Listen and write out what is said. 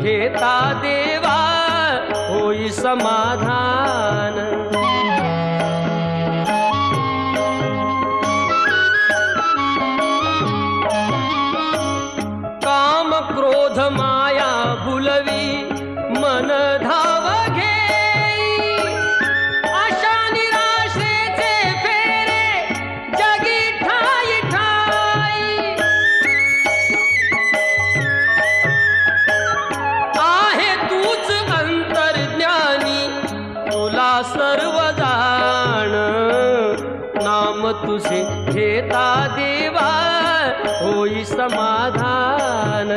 घेता देवा होई समाधान। काम क्रोध माया भुलवी मन धाव घेई, आशा निराशेचे फेरे जगी ठाई ठाई। आहे तूच अंतर्ज्ञानी तुला सर्व जाण, नाम तुझे घेता देवा होई समाधान।